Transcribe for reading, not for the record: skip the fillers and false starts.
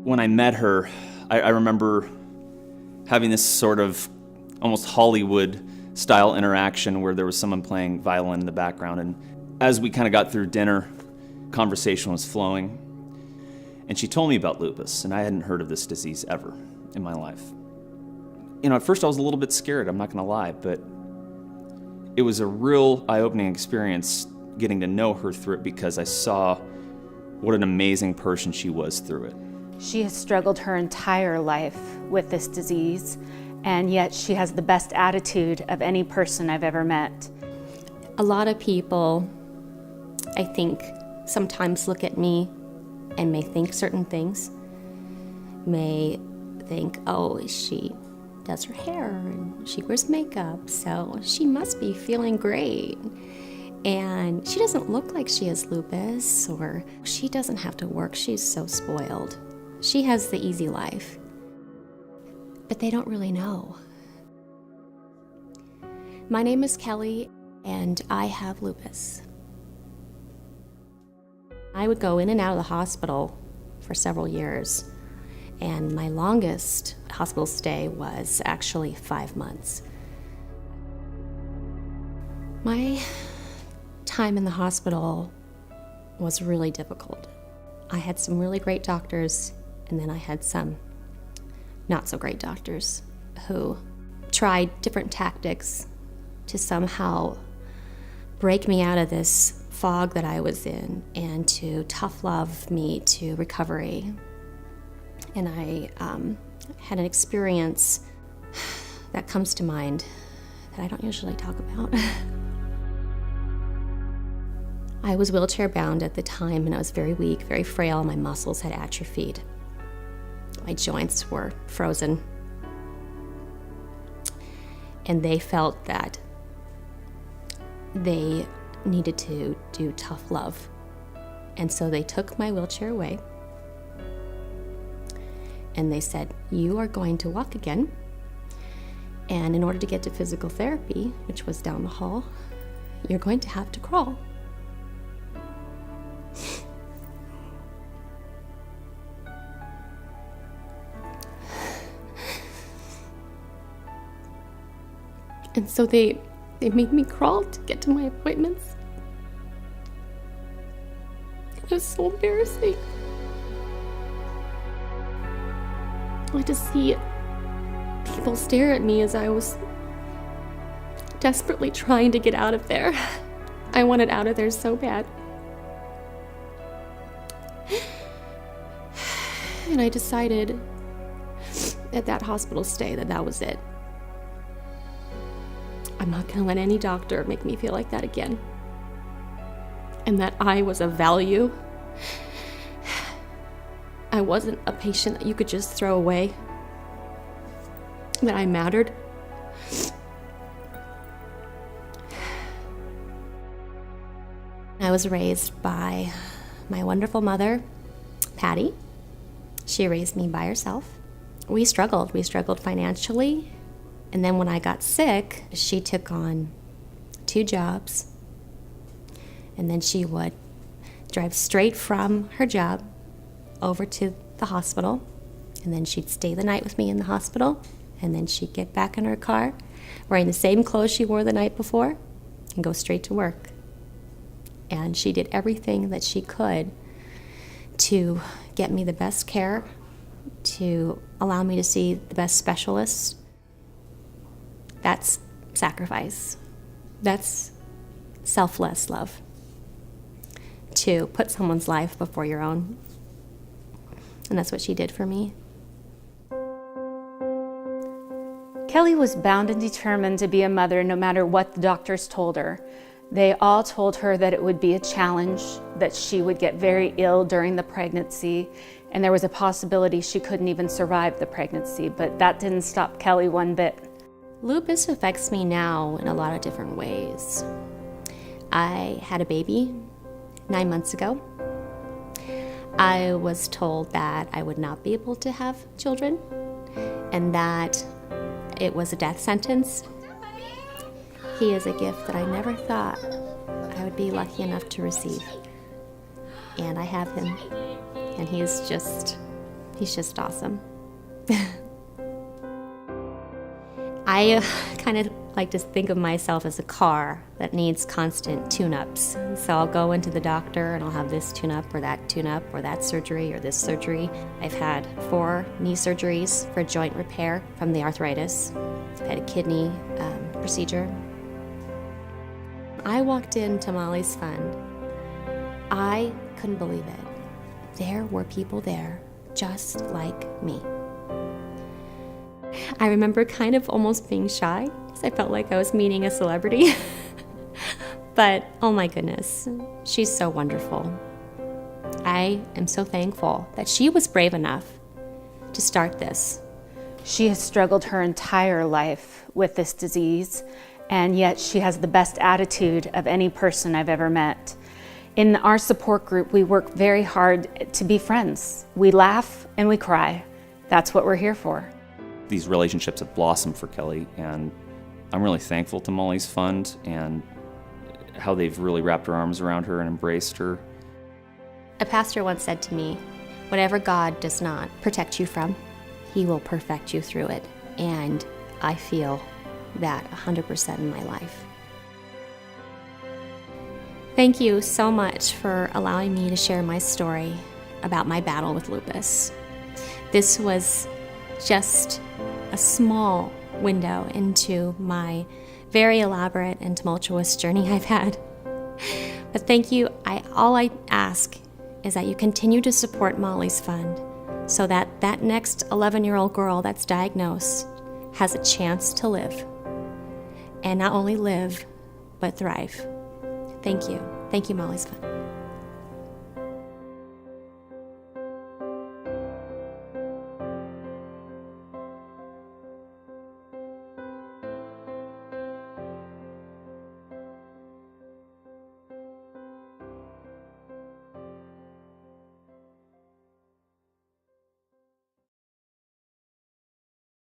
When I met her, I remember having this sort of almost Hollywood-style interaction where there was someone playing violin in the background. And as we kind of got through dinner, conversation was flowing. And she told me about lupus, and I hadn't heard of this disease ever in my life. At first I was a little bit scared, I'm not going to lie, but it was a real eye-opening experience getting to know her through it because I saw what an amazing person she was through it. She has struggled her entire life with this disease, and yet she has the best attitude of any person I've ever met. A lot of people, I think, sometimes look at me and may think certain things. May think, oh, she does her hair and she wears makeup, so she must be feeling great. And she doesn't look like she has lupus, or she doesn't have to work, she's so spoiled. She has the easy life. But they don't really know. My name is Kelly, and I have lupus. I would go in and out of the hospital for several years, and my longest hospital stay was actually 5 months. My time in the hospital was really difficult. I had some really great doctors, and then I had some not so great doctors who tried different tactics to somehow break me out of this fog that I was in and to tough love me to recovery. And I had an experience that comes to mind that I don't usually talk about. I was wheelchair bound at the time, and I was very weak, very frail. My muscles had atrophied. My joints were frozen. And they felt that they needed to do tough love. And so they took my wheelchair away. And they said, you are going to walk again. And in order to get to physical therapy, which was down the hall, you're going to have to crawl. And so they made me crawl to get to my appointments. It was so embarrassing. I just see people stare at me as I was desperately trying to get out of there. I wanted out of there so bad. And I decided at that hospital stay that was it. I'm not going to let any doctor make me feel like that again. And that I was of value. I wasn't a patient that you could just throw away. That I mattered. I was raised by my wonderful mother, Patty. She raised me by herself. We struggled. We struggled financially. And then when I got sick, she took on 2 jobs. And then she would drive straight from her job over to the hospital. And then she'd stay the night with me in the hospital. And then she'd get back in her car, wearing the same clothes she wore the night before, and go straight to work. And she did everything that she could to get me the best care, to allow me to see the best specialists. That's sacrifice. That's selfless love. To put someone's life before your own. And that's what she did for me. Kelly was bound and determined to be a mother no matter what the doctors told her. They all told her that it would be a challenge, that she would get very ill during the pregnancy, and there was a possibility she couldn't even survive the pregnancy, but that didn't stop Kelly one bit. Lupus affects me now in a lot of different ways. I had a baby 9 months ago. I was told that I would not be able to have children and that it was a death sentence. He is a gift that I never thought I would be lucky enough to receive. And I have him, and he is just He's just awesome. I kind of like to think of myself as a car that needs constant tune-ups. So I'll go into the doctor and I'll have this tune-up or that surgery or this surgery. I've had 4 knee surgeries for joint repair from the arthritis. I've had a kidney procedure. I walked into Molly's Fund. I couldn't believe it. There were people there just like me. I remember kind of almost being shy because I felt like I was meeting a celebrity. But oh my goodness, she's so wonderful. I am so thankful that she was brave enough to start this. She has struggled her entire life with this disease, and yet she has the best attitude of any person I've ever met. In our support group, we work very hard to be friends. We laugh and we cry. That's what we're here for. These relationships have blossomed for Kelli, and I'm really thankful to Molly's Fund and how they've really wrapped their arms around her and embraced her. A pastor once said to me, whatever God does not protect you from, He will perfect you through it. And I feel that 100% in my life. Thank you so much for allowing me to share my story about my battle with lupus. This was just a small window into my very elaborate and tumultuous journey I've had. But thank you. All I ask is that you continue to support Molly's Fund so that that next 11-year-old girl that's diagnosed has a chance to live. And not only live, but thrive. Thank you. Thank you, Molly's Fund.